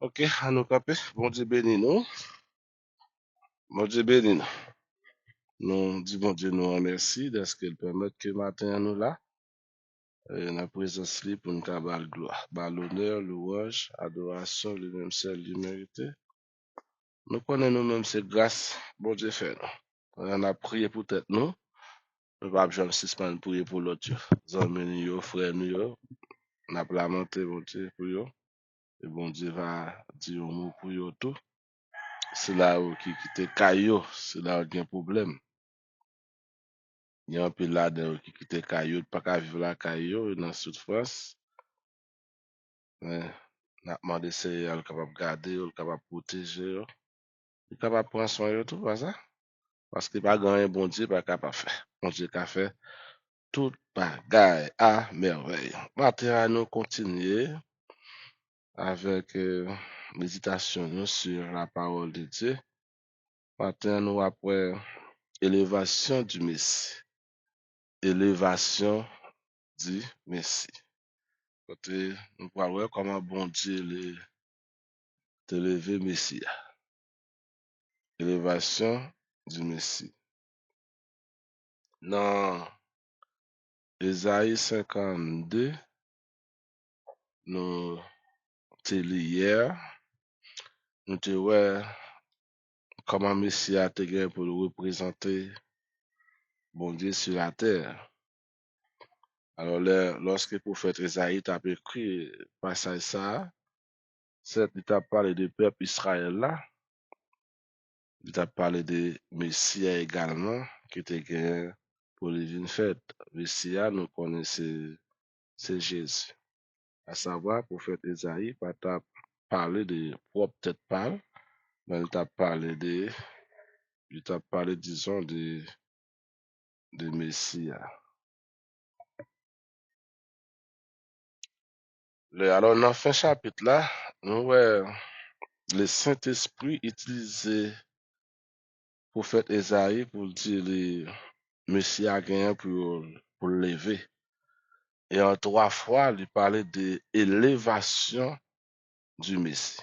Ok, à nous camper. Bon Dieu béni nous. Bon Dieu béni nous. Nous disons bon Dieu nous remercie de ce qu'il permet que matin nous là. La présence libre pour nous avoir la gloire. Par l'honneur, louange, adoration, lui-même seul, lui mérité. Nous connaissons nous-mêmes c'est grâce. Bon Dieu fait nous. On a prié pour tête nous. Nous pas besoin de suspendre prier pour l'autre. Amis nous, frères nous, on a lamenté bon Dieu pour eux. Et bon Dieu va dire un mot pour eux tout. C'est là où qui quitte caillou, c'est là où il y a un problème. Il y a un peu là-dedans qui quitte caillou, pas qu'à vivre la caillou dans toute France. Mais, n'a demandé c'est elle capable de garder, elle capable de protéger, elle capable de prendre soin de tout, pas ça? Parce que pas grand bon Dieu pas capable de faire. Bon Dieu qui a fait tout bagaille à merveille. Maintenant, nous continuer avec méditation sur la parole de Dieu. Maintenant, nous après élévation du Messie. Élévation du Messie. Côté, nous pouvons voir comment bon Dieu te lever Messie. Élévation du Messie. Dans Ésaïe 52, nous te lu hier, nous te voir comment Messie a été gagné pour représenter bon Dieu sur la terre. Alors, lorsque le prophète Ésaïe t'a écrit passage ça, il t'a parlé du peuple Israël là, il t'a parlé de Messie également, qui était gagné pour les une fête. Messie, nous connaissons, c'est Jésus. À savoir, prophète Ésaïe, pas t'a parlé de propre tête parle, mais il t'a parlé, disons, de Messie. Alors, dans fin chapitre là, nous voyons le Saint-Esprit utilisé prophète Esaïe pour dire le Messie a gagné pour lever. Et en trois fois, il parlait de élévation du Messie.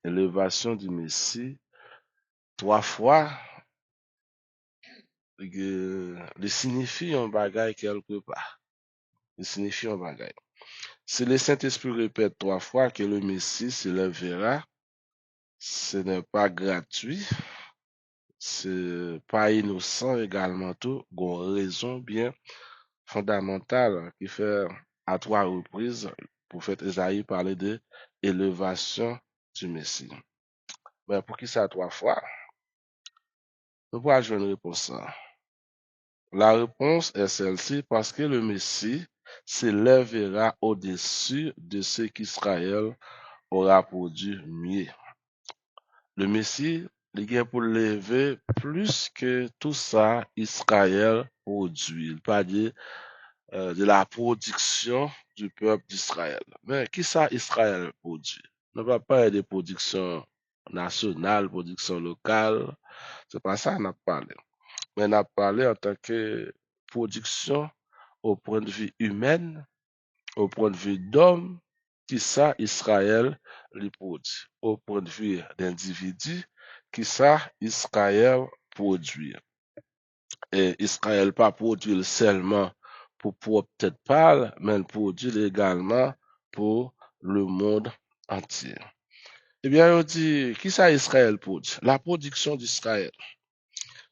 Élévation du Messie. Trois fois, il signifie un bagage quelque part. Il signifie un bagage. Si le Saint-Esprit répète trois fois que le Messie se lèvera, ce n'est pas gratuit, c'est pas innocent également tout, une raison bien fondamentale qui fait à trois reprises, le prophète Esaïe parlait de élévation du Messie. Mais pour qui ça trois fois? Nous pouvons jouer une réponse. La réponse est celle-ci parce que le Messie s'élèvera au-dessus de ce qu'Israël aura produit mieux. Le Messie, il vient pour lever plus que tout ça Israël produit. Il pas dire de la production du peuple d'Israël. Mais qui ça Israël produit? On ne va pas parler de production nationale, production locale. C'est pas ça qu'on a parlé. Mais on a parlé en tant que production au point de vue humain, au point de vue d'homme, qui ça Israël lui produit. Au point de vue d'individu, qui ça Israël produit. Et Israël pas produit seulement pour peut-être parler, mais il produit également pour le monde entier. Eh bien, on dit, qui ça Israël produit? La production d'Israël.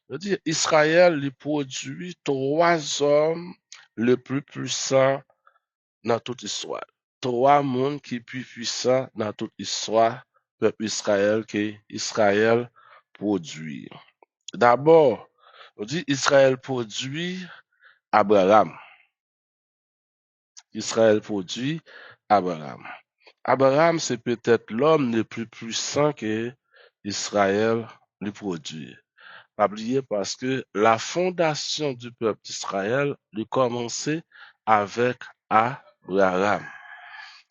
On dit, Israël lui produit trois hommes les plus puissants dans toute l'histoire. Trois mondes qui plus puissants dans toute l'histoire, peuple Israël, que Israël produit. D'abord, on dit Israël produit Abraham. Israël produit Abraham. Abraham, c'est peut-être l'homme le plus puissant que Israël lui produit. Pas oublier parce que la fondation du peuple d'Israël lui commençait avec Abraham.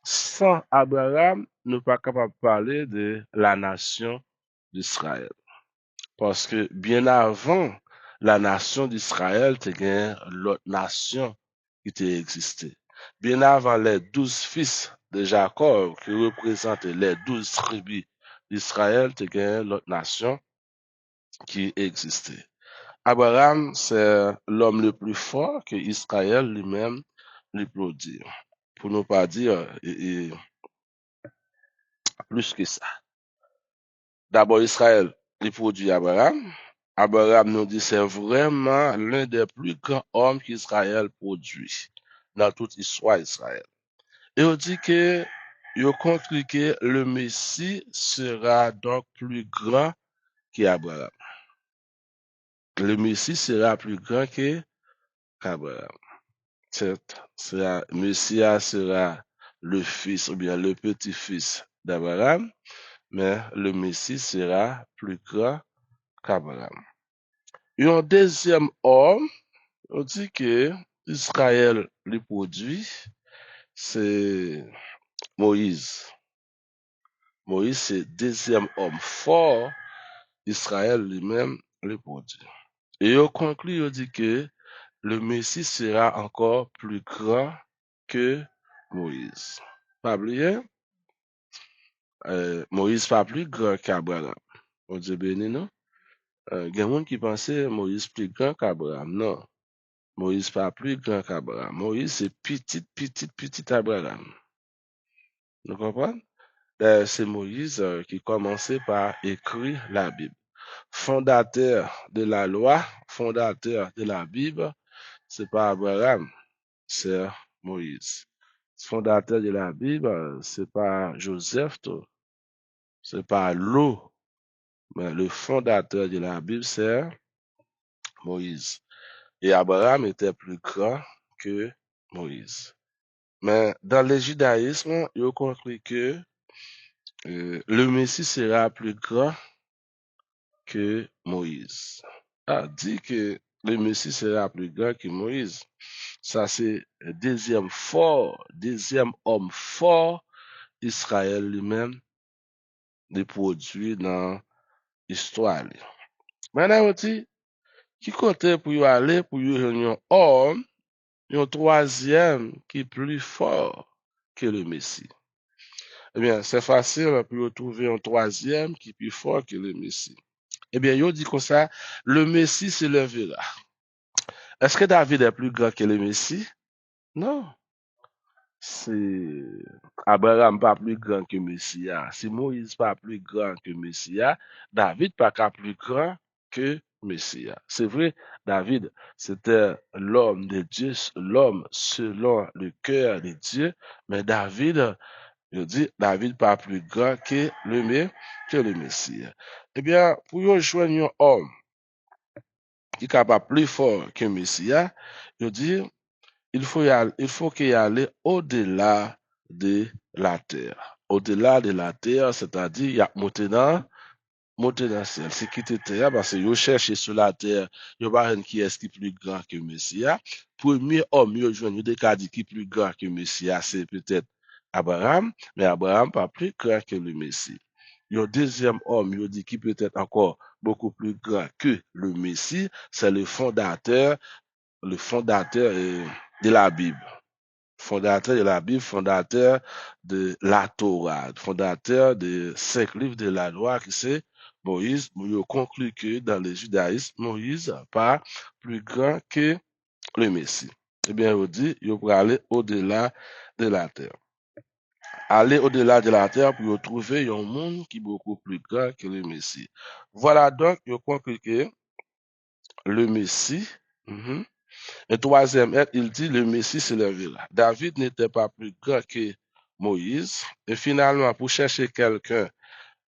Sans Abraham, nous ne sommes pas capable de parler de la nation d'Israël. Parce que bien avant la nation d'Israël, il y a l'autre nation qui existé. Bien avant les 12 fils de Jacob, qui représente les 12 tribus d'Israël, te gagné l'autre nation qui existait. Abraham, c'est l'homme le plus fort que Israël lui-même lui produit. Pour ne pas dire plus que ça. D'abord, Israël lui produit Abraham. Abraham nous dit c'est vraiment l'un des plus grands hommes qu'Israël produit dans toute l'histoire d'Israël. Et on dit que il conclut que le Messie sera donc plus grand qu'Abraham. Le Messie sera plus grand qu'Abraham. Messia sera le fils ou bien le petit-fils d'Abraham, mais le Messie sera plus grand qu'Abraham. Et un deuxième homme, on dit que Israël le produit, c'est Moïse. Moïse, c'est le deuxième homme fort, Israël lui-même le produit. Et on conclut, on dit que le Messie sera encore plus grand que Moïse. Pas oublier, Moïse pas plus grand qu'Abraham. On dit béni, non? Il y a gens qui pensaient Moïse plus grand qu'Abraham. Non, Moïse pas plus grand qu'Abraham. Moïse, c'est petit Abraham. Vous comprenez? C'est Moïse qui commençait par écrire la Bible. Fondateur de la loi, fondateur de la Bible, c'est pas Abraham, c'est Moïse. Fondateur de la Bible, c'est pas Joseph, c'est pas l'eau, mais le fondateur de la Bible, c'est Moïse. Et Abraham était plus grand que Moïse. Mais dans le judaïsme, il a compris que le Messie sera plus grand que Moïse. Ah, dit que le Messie sera plus grand que Moïse. Ça, c'est le deuxième homme fort Israël lui-même de produit dans l'histoire. Maintenant, on dit, qui comptait pour y aller, pour y un homme, un troisième qui est plus fort que le Messie. Eh bien, c'est facile pour trouver un troisième qui est plus fort que le Messie. Eh bien, il dit comme ça, le Messie se lèvera. Est-ce que David est plus grand que le Messie? Non. C'est Abraham pas plus grand que Messia. Si Moïse pas plus grand que Messia, David pas plus grand que Messia. C'est vrai, David, c'était l'homme de Dieu, l'homme selon le cœur de Dieu, mais David, je dis, David pas plus grand que le Messie. Eh bien, pour rejoindre un homme qui est capable plus fort que Messia, je dis, il faut qu'il y aller au-delà de la terre. Au-delà de la terre, c'est-à-dire, il y a monter dans le ciel. C'est quitter terre parce que yo cherche sur la terre, yo pas qui est qui plus grand que Messia. Premier homme, yo joindre, yo déclaré dit qui plus grand que Messia, c'est peut-être Abraham, mais Abraham pas plus grand que le Messie. Yo deuxième homme, yo dit qui peut-être encore beaucoup plus grand que le Messie, c'est le fondateur de la Bible. Fondateur de la Bible, fondateur de la Torah, fondateur des 5 livres de la loi qui c'est Moïse. Il conclut que dans le judaïsme, Moïse n'est pas plus grand que le Messie. Eh bien, il dit, il faut aller au-delà de la terre. Aller au-delà de la terre pour trouver un monde qui est beaucoup plus grand que le Messie. Voilà donc, il conclut que le Messie, et troisième être, il dit le Messie se lèvera. David n'était pas plus grand que Moïse. Et finalement, pour chercher quelqu'un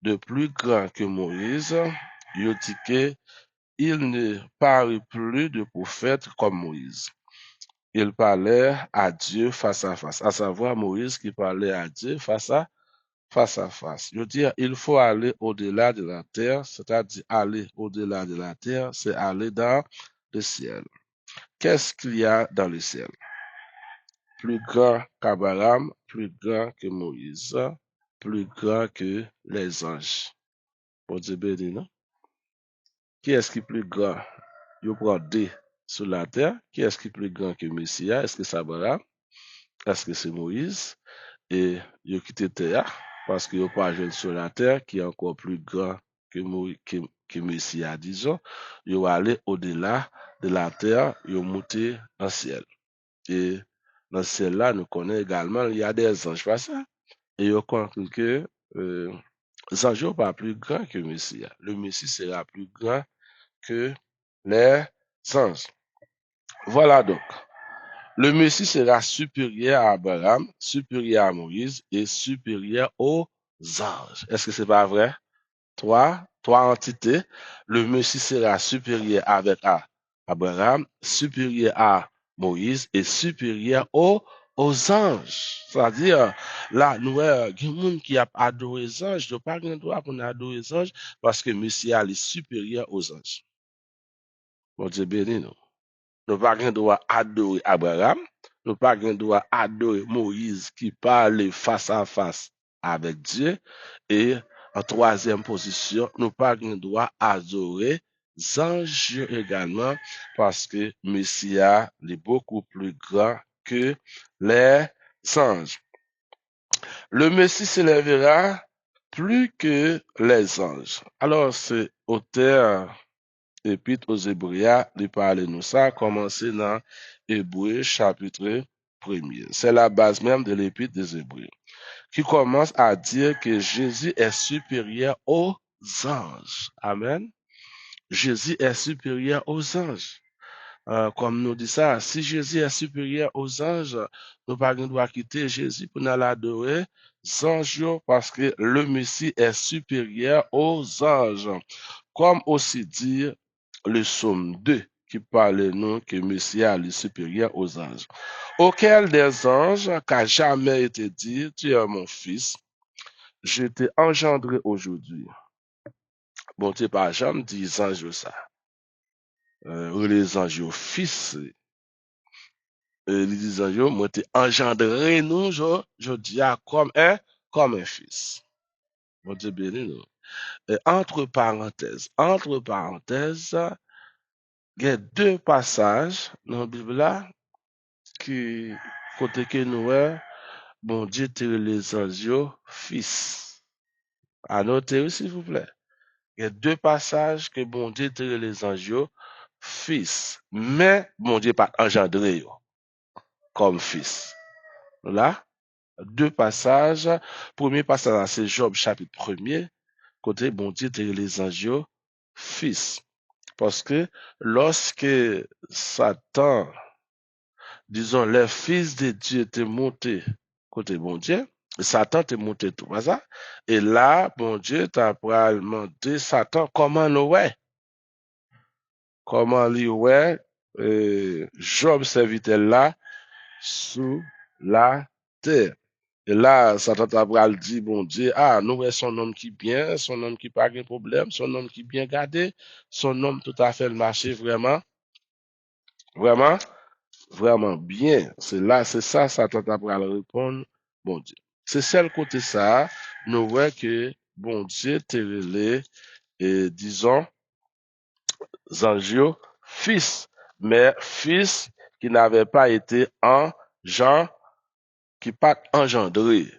de plus grand que Moïse, il dit qu'il ne parle plus de prophète comme Moïse. Il parlait à Dieu face à face, à savoir Moïse qui parlait à Dieu face à face. Je veux dire, il faut aller au-delà de la terre, c'est-à-dire aller au-delà de la terre, c'est aller dans le ciel. Qu'est-ce qu'il y a dans le ciel? Plus grand qu'Abraham, plus grand que Moïse, plus grand que les anges. Bon Dieu béni, non? Qui est-ce qui est plus grand? Il prend deux sur la terre. Qui est-ce qui est plus grand que Messia? Est-ce que c'est Abraham? Est-ce que c'est Moïse? et ils ont quitté terre parce qu'ils n'ont pas jeune sur la terre qui est encore plus grand que Messie a, disons. Ils ont allé au-delà de la terre, ils ont monté en ciel. Et dans ce ciel-là, nous connaissons également, il y a des anges, pas ça? Et ils ont compris que les anges ne sont pas plus grands que le Messie. Le Messie sera plus grand que les anges. Voilà donc. Le Messie sera supérieur à Abraham, supérieur à Moïse et supérieur aux anges. Est-ce que c'est pas vrai? Trois entités. Le Messie sera supérieur avec Abraham, supérieur à Moïse et supérieur aux anges. C'est-à-dire, là, nous, il y a des gens qui a adoré les anges, nous pas de droit pour adorer les anges parce que Messie est supérieur aux anges. Bon Dieu béni nous. Nous pas de droit adorer Abraham, nous pas de droit adorer Moïse qui parle face à face avec Dieu et en troisième position, nous pas de droit adorer les anges également parce que Messia est beaucoup plus grand que les anges. Le Messie s'élèvera plus que les anges. Alors, c'est auteur Épître aux Hébreux, il parle nous ça, commencer dans Hébreux chapitre 1er. C'est la base même de l'Épître des Hébreux, qui commence à dire que Jésus est supérieur aux anges. Amen. Jésus est supérieur aux anges. Comme nous dit ça, si Jésus est supérieur aux anges, nous pas doit quitter Jésus pour nous l'adorer, anges, parce que le Messie est supérieur aux anges. Comme aussi dire le psaume 2 qui parle nous que Messie est supérieur aux anges. Auquel des anges qu'a jamais été dit, tu es mon fils, je t'ai engendré aujourd'hui. Bon, tu pas jamais dit anges ça. Les anges fils. Les anges, moi t'ai engendré nous, je dis comme un fils. Bon Dieu béni nous. Entre parenthèses, il y a deux passages dans la Bible là qui côté que nous bon Dieu tire les anges fils. Annotez s'il vous plaît. Il y a deux passages que bon Dieu tire les anges fils, mais bon Dieu pas engendré comme fils. Là, deux passages. Premier passage, c'est Job chapitre 1er, côté bon Dieu tire les anges fils. Parce que lorsque Satan, disons, les fils de Dieu étaient montés côté bon Dieu, Satan était monté tout, pas ça? Et là, bon Dieu t'a demandé Satan comment nous ouais, comment lui ouais, Job serviteur là, sous la terre. Et là, Satan t'a dit, bon Dieu, nous ouais son homme qui bien, son homme qui pas de problème, son homme qui bien gardé, son homme tout à fait le marché vraiment, vraiment. Vraiment bien. C'est ça, Satan t'a répondre, bon Dieu. C'est celle côté ça, nous voyons que, bon Dieu, t'es relé, et disons, Zangio, fils, mais fils qui n'avait pas été qui pas engendré.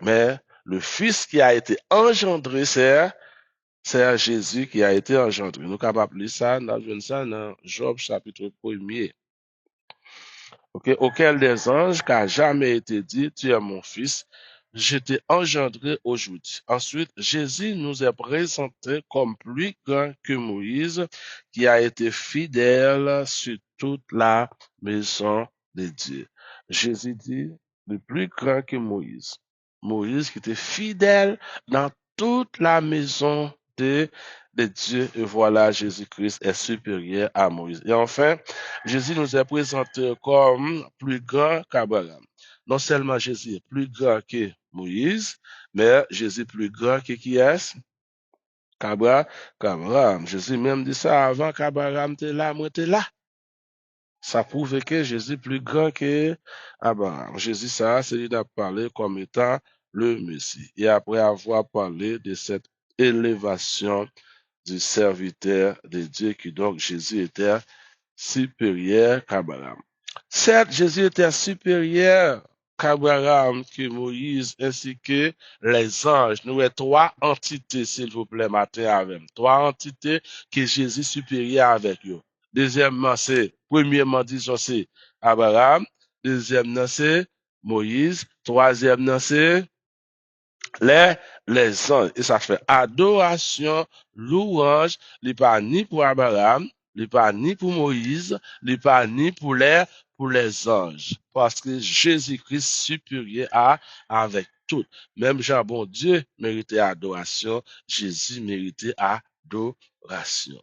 Mais le fils qui a été engendré, c'est Jésus qui a été engendré. Nous capables de ça, dans Job chapitre 1er. Okay? Auquel des anges qui a jamais été dit, tu es mon fils, je t'ai engendré aujourd'hui. Ensuite, Jésus nous est présenté comme plus grand que Moïse, qui a été fidèle sur toute la maison de Dieu. Jésus dit, le plus grand que Moïse. Moïse qui était fidèle dans toute la maison de Dieu. Et voilà, Jésus-Christ est supérieur à Moïse. Et enfin, Jésus nous est présenté comme plus grand qu'Abraham. Non seulement Jésus est plus grand que Moïse, mais Jésus est plus grand que qui est? Qu'Abraham. Jésus même dit ça avant qu'Abraham était là, moi était là. Ça prouve que Jésus est plus grand que Abraham. Jésus, ça, c'est lui d'avoir parlé comme étant le Messie. Et après avoir parlé de cette élévation du serviteur de Dieu, qui donc Jésus était supérieur qu'Abraham. Certes, Jésus était supérieur qu'Abraham, que Moïse, ainsi que les anges. Nous avons trois entités, s'il vous plaît, matin avec. Trois entités que Jésus supérieur avec eux. Deuxièmement, premièrement, disons, c'est Abraham. Deuxièmement, c'est Moïse. Troisièmement, c'est les, les anges. Et ça fait adoration, louange, n'est pas ni pour Abraham, n'est pas ni pour Moïse, n'est pas ni pour les anges. Parce que Jésus-Christ supérieur avec tout. Même Jean, bon Dieu, méritait adoration, Jésus méritait adoration.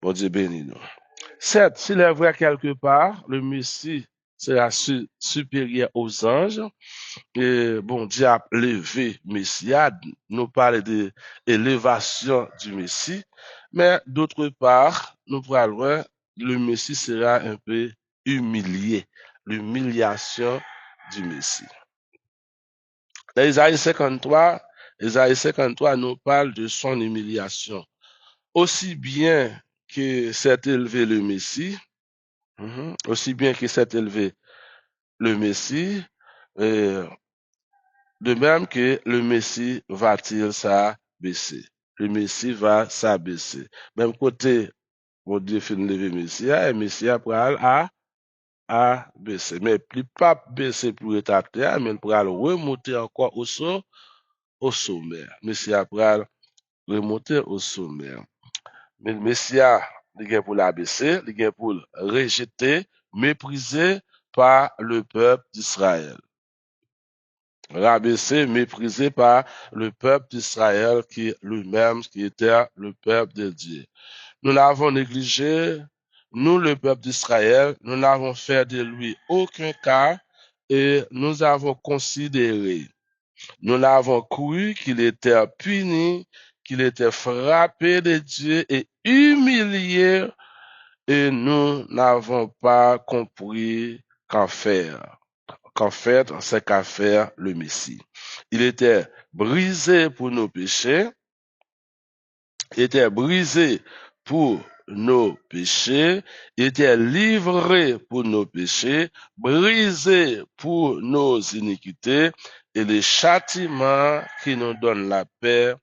Bon Dieu béni nous. Certes, s'il est vrai quelque part, le Messie sera supérieur aux anges, et bon Dieu a levé Messia, nous parle de l'élévation du Messie, mais d'autre part, nous parlerons, le Messie sera un peu humilié, l'humiliation du Messie. Dans Isaïe 53 nous parle de son humiliation. Aussi bien que s'est élevé le Messie, aussi bien que s'est élevé le Messie, euh, de même que le Messie va-t-il s'abaisser. Le Messie va s'abaisser. Même côté, on définit le Messie, et le Messie après à baisser. Mais plus pas baisser pour être à terre, mais pour remonter encore au sommet. Messie après remonter au sommet. Mais le Messie il pour l'abaisser, il pour rejeter, mépriser par le peuple d'Israël. Rabaissé, méprisé par le peuple d'Israël qui lui-même, qui était le peuple de Dieu. Nous l'avons négligé, nous le peuple d'Israël, nous n'avons fait de lui aucun cas et nous avons considéré, nous l'avons cru qu'il était puni, qu'il était frappé de Dieu et humilié et nous n'avons pas compris qu'en faire. Qu'en fait, c'est qu'à faire le Messie. Il était brisé pour nos péchés, il était brisé pour nos péchés, il était livré pour nos péchés, brisé pour nos iniquités, et le châtiment qui nous donne la paix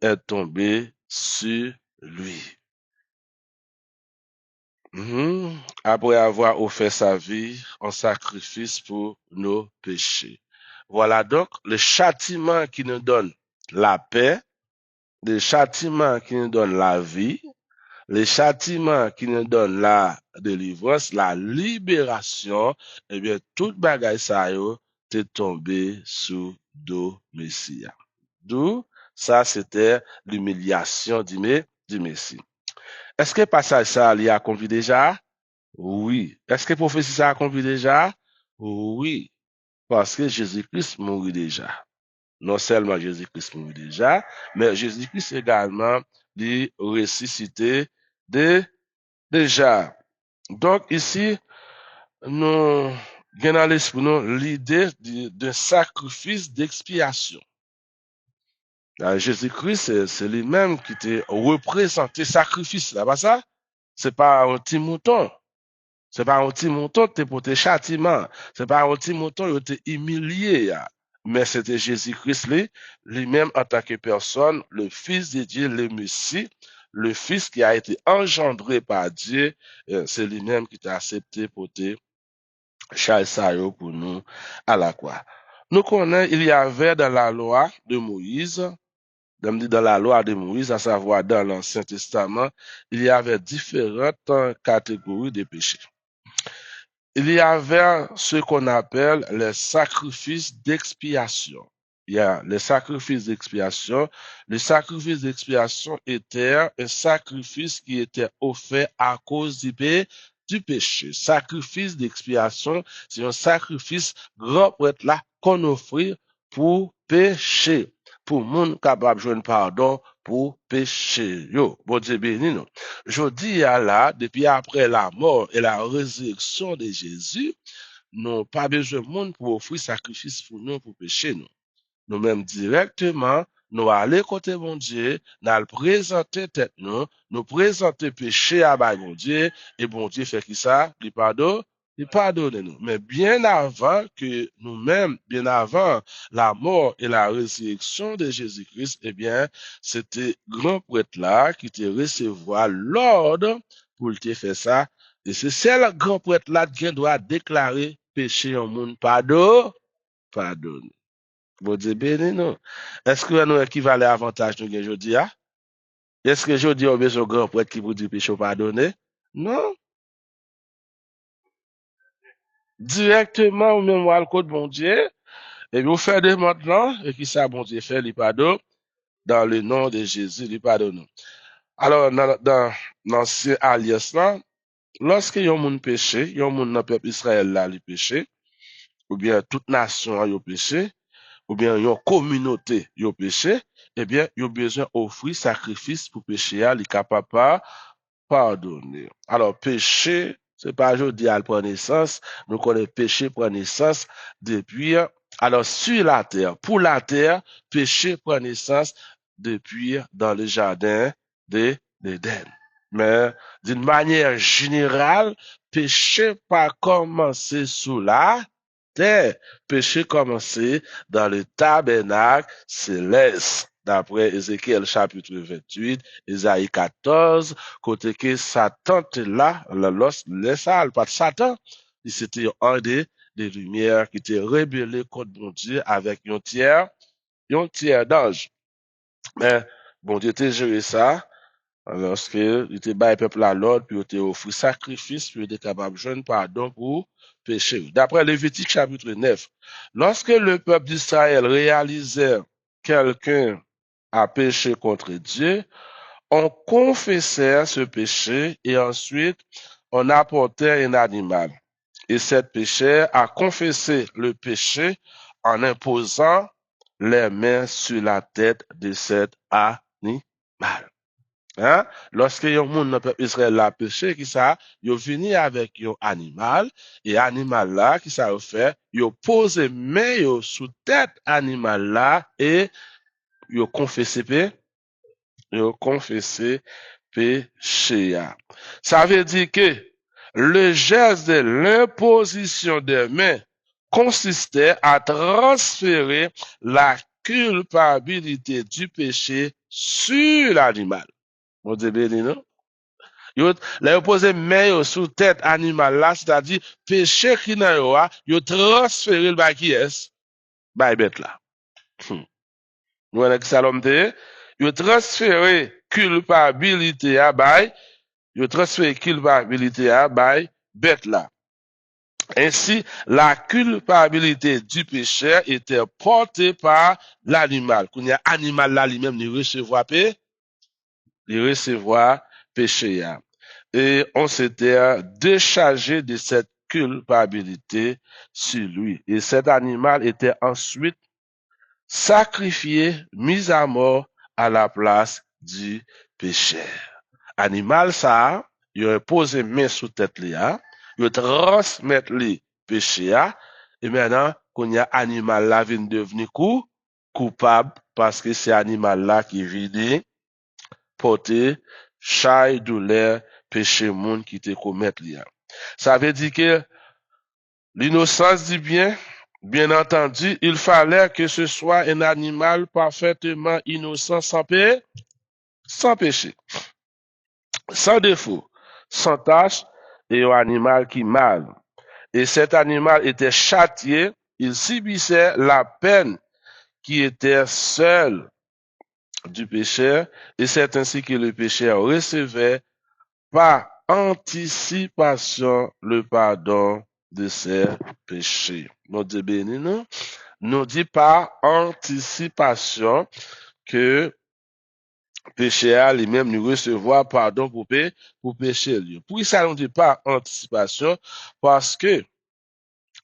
est tombé sur lui. Après avoir offert sa vie en sacrifice pour nos péchés. Voilà donc le châtiment qui nous donne la paix, le châtiment qui nous donne la vie, le châtiment qui nous donne la délivrance, la libération, eh bien, toute bagaille ça yo t'est tombé sous dos Messia. D'où ça c'était l'humiliation du Messie. Est-ce que passage ça l'y a accompli déjà? Oui. Est-ce que prophétie ça a accompli déjà? Oui. Parce que Jésus-Christ mourit déjà. Non seulement Jésus-Christ mourit déjà, mais Jésus-Christ également dit ressuscité déjà. Donc ici, nous gagnons dans l'esprit l'idée d'un sacrifice d'expiation. Jésus-Christ, c'est lui-même qui t'a représenté sacrifice, là, pas ça? C'est pas un petit mouton. C'est pas un petit mouton qui pour tes châtiments. C'est pas un petit mouton qui t'a humilié. Mais c'était Jésus-Christ lui-même en tant que personne, le Fils de Dieu, le Messie, le Fils qui a été engendré par Dieu. C'est lui-même qui t'a accepté pour tes châtiments pour nous à la croix. Nous connaissons, il y avait dans la loi de Moïse, dans la loi de Moïse, à savoir dans l'Ancien Testament, il y avait différentes catégories de péchés. Il y avait ce qu'on appelle les sacrifices d'expiation. Il y a les sacrifices d'expiation. Le sacrifice d'expiation était un sacrifice qui était offert à cause du péché. Sacrifice d'expiation, c'est un sacrifice grand prêtre là qu'on offrit pour pécher, pour monde capable de joindre pardon pour péché. Yo, bon Dieu béni nous. Je dis à là, depuis après la mort et la résurrection de Jésus, nous pas besoin de monde pour offrir sacrifice pour nous, pour pécher nous. Nous-mêmes directement, nous aller côté bon Dieu, nous présenter tête nous présenter péché à bon Dieu, et bon Dieu fait qui ça? Il pardonne, Il pardonne nous. Mais bien avant que nous-mêmes, bien avant la mort et la résurrection de Jésus-Christ, eh bien, c'était grand prêtre là qui te recevoir l'ordre pour te faire ça. Et c'est celle grand prêtre là qui doit déclarer péché au monde pardonne. Bon Dieu béni nous. Est-ce que nous équivalent avantage nous aujourd'hui, hein? Est-ce que aujourd'hui on besoin de grand prêtre qui vous dit péché pardonné? Non. Directement au même le code bon Dieu. Et vous faites de maintenant, et qui ça bon Dieu fait, les pardon, dans le nom de Jésus, les pardonne. Alors, dans l'ancien alliance là, lorsque yon moun péché, yon moun dans peuple Israël là, li péché, ou bien toute nation a yon péché, ou bien yon communauté yon péché, eh bien, yon besoin offrir sacrifice pour péché, li capable pardonner. Alors, péché, c'est pas aujourd'hui à prendre naissance. Nous connaissons péché prend naissance depuis, alors sur la terre, pour la terre, péché prend naissance depuis dans le jardin d'Éden. Mais d'une manière générale, péché pas commencé sous la terre. Péché commencé dans le tabernacle céleste. D'après Ézéchiel chapitre 28, Isaïe 14, côté que Satan était là, le sale, pas de Satan, c'était un des lumières qui était rébellé contre bon Dieu avec un tiers d'ange. Mais bon Dieu était géré ça, lorsque il était bas peuple à l'ordre, puis il était offert sacrifice, puis il était capable de jeûner pardon pour péché. D'après Lévitique chapitre 9, lorsque le peuple d'Israël réalisait quelqu'un a péché contre Dieu, on confessait ce péché et ensuite on apportait un animal. Et cette péché a confessé le péché en imposant les mains sur la tête de cet animal. Hein? Lorsque yon moun nan peuple Israël a péché, qui ça, yo vini avec yon animal, et animal là, qui ça yo fait, yo pose main yo sous tête animal là, et yo confessé péché. Ça veut dire que le geste de l'imposition des mains consistait à transférer la culpabilité du péché sur l'animal. On dit bien, non? Là, posé main sous tête animal là, c'est-à-dire péché qui n'a pas, yo transféré le bas qui est, bas bête là. Nous avons ça l'homme yo transféré culpabilité à bay, yo transféré culpabilité à bay bête là. Ainsi, la culpabilité du péché était portée par l'animal. Quand il y a animal là lui-même, il recevoir péché. Et on s'était déchargé de cette culpabilité sur lui. Et cet animal était ensuite sacrifié, mis à mort à la place du péché. Animal ça, il a posé main sous tête là, il transmet le péché et maintenant qu'on y a animal là vient devenir coupable parce que c'est animal là qui vient porter chaque douleur péché monde qui te commettre là. Ça veut dire que l'innocence dit bien entendu, il fallait que ce soit un animal parfaitement innocent sans péché, sans défaut, sans tâche, et un animal qui mal. Et cet animal était châtié, il subissait la peine qui était seule du pécheur, et c'est ainsi que le pécheur recevait par anticipation le pardon de ses péchés. Nous dit béni, non? Nous dit par anticipation que péché lui-même nous recevoir pardon pour péché lui. Puis ça nous dit pas anticipation parce que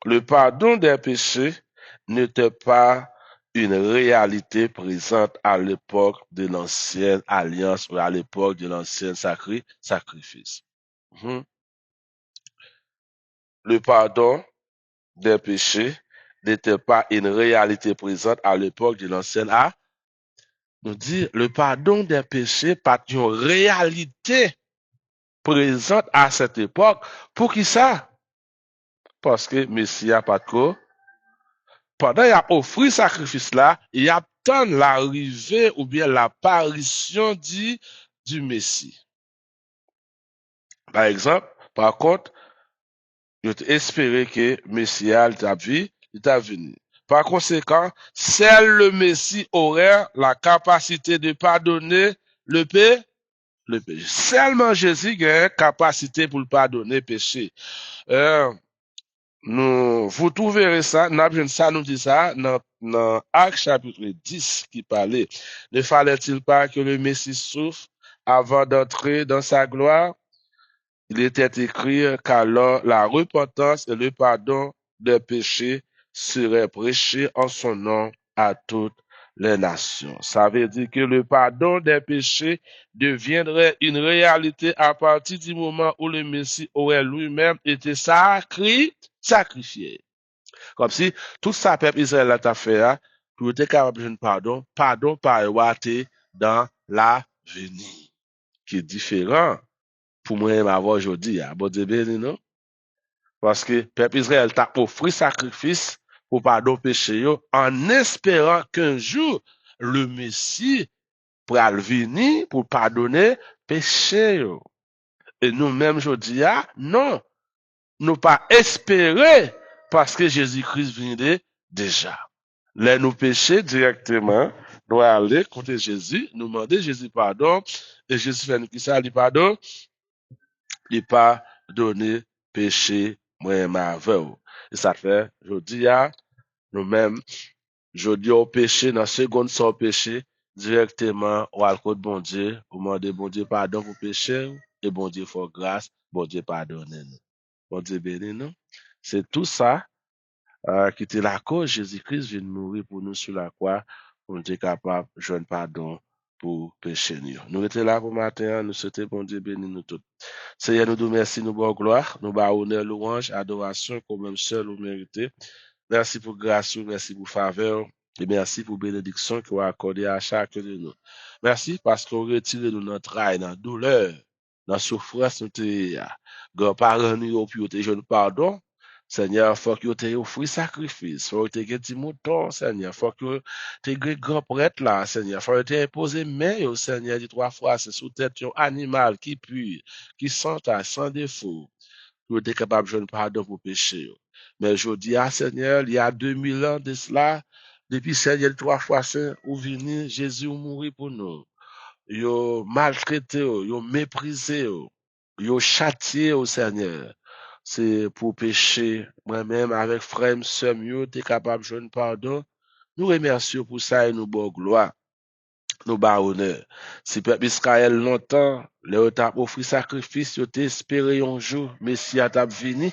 le pardon des péchés n'était pas une réalité présente à l'époque de l'ancienne alliance ou à l'époque de l'ancien sacrifice. Le pardon des péchés n'était pas une réalité présente à l'époque de l'ancienne alliance. Nous dit le pardon des péchés pas une réalité présente à cette époque. Pour qui ça? parce que Messie a pas de quoi. Pendant qu'il a offert sacrifice là, il attend l'arrivée ou bien l'apparition du Messie. Par exemple, par contre, je espérais que Messie a venu. Par conséquent, seul le Messie aurait la capacité de pardonner le péché. Seulement Jésus a la capacité pour pardonner le péché. Vous trouverez ça, ça nous dit ça dans Actes chapitre 10 qui parlait. Ne fallait-il pas que le Messie souffre avant d'entrer dans sa gloire? Il était écrit qu'alors la repentance et le pardon des péchés seraient prêchés en son nom à toutes les nations. Ça veut dire que le pardon des péchés deviendrait une réalité à partir du moment où le Messie aurait lui-même été sacrifié. Comme si tout ça peuple Israël a fait, pour être capable de pardon par dans l'avenir, qui est différent pour moi avoir aujourd'hui. Bon Dieu béni, non? Parce que peuple Israël t'a offert sacrifice pour pardon péché en espérant qu'un jour le Messie pourra venir pour pardonner péché. Et nous-mêmes aujourd'hui, non, nous pas espérer parce que Jésus-Christ venait déjà. Là, nous péchons directement, nous aller contre Jésus, nous demander Jésus pardon, et Jésus fait nous qui ça, lui pardon, il pas donné péché, moi, ma veuve. Et ça fait, je dis, nous-mêmes, je dis au péché, dans la seconde sans péché, directement, au alcool bon Dieu, au demander bon Dieu pardon pour péché, et bon Dieu faut grâce, bon Dieu pardonne nous. Bon Dieu béni nous. C'est tout ça, qui était la cause, Jésus-Christ vient mourir pour nous sur la croix, pour nous être capable de joindre pardon pour péché nous. Nous étions là pour matin, nous souhaitons bon Dieu béni nous tous. Seigneur, nous nous merci, nous bon gloire, nous bas honneur, louange, adoration, comme même seul nous méritez. Merci pour grâce, merci pour faveur, et merci pour bénédiction que vous accordez à chacun de nous. Merci parce que vous retirez de notre rail, dans la douleur, dans la souffrance, nous te, grand parent nous, puis te jeune pardon. Seigneur, faut que tu offert sacrifice, faut que tu aies mouton, Seigneur, faut que tu aies grand prêtre là, Seigneur, faut que tu aies posé main au Seigneur, dit 3 fois, c'est sous tête un animal qui pue, qui sent sans défaut, pour être capable de joindre pardon pour péché. Mais je dis à Seigneur, il y a 2000 ans de cela, depuis Seigneur 3 fois saint, où venu Jésus mourir pour nous. Yo maltraité, yo méprisé, yo châtié au Seigneur. C'est pour pécher. Moi-même, avec frère, sœur, yo, t'es capable de joindre pardon. Nous remercions pour ça et nous bon gloire. Nous bas honneur. Si peuple Israël longtemps, le t'a offert sacrifice, yo t'espéré un jour, Messie a t'a venu.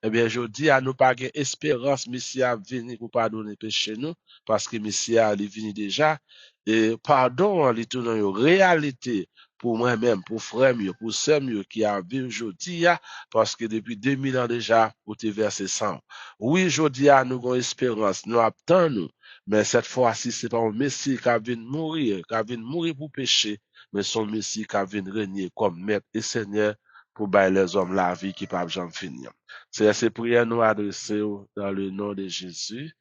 Eh bien, je dis à nous pas espérance, Messie a venu pour pardonner péché nous, parce que Messie a venu déjà. Et pardon, il est une réalité pour moi-même, pour frère mieux, pour sœur mieux, qui a vu aujourd'hui, parce que depuis 2000 ans déjà, vous te versé sang. Oui, je dis à nous avons espérance, nous attendons, mais cette fois-ci, c'est pas un Messie qui a venu mourir, pour péché, mais son Messie qui a venu régner comme maître et Seigneur pour bailler les hommes la vie qui ne peuvent jamais finir. C'est ces prières nous adresser dans le nom de Jésus.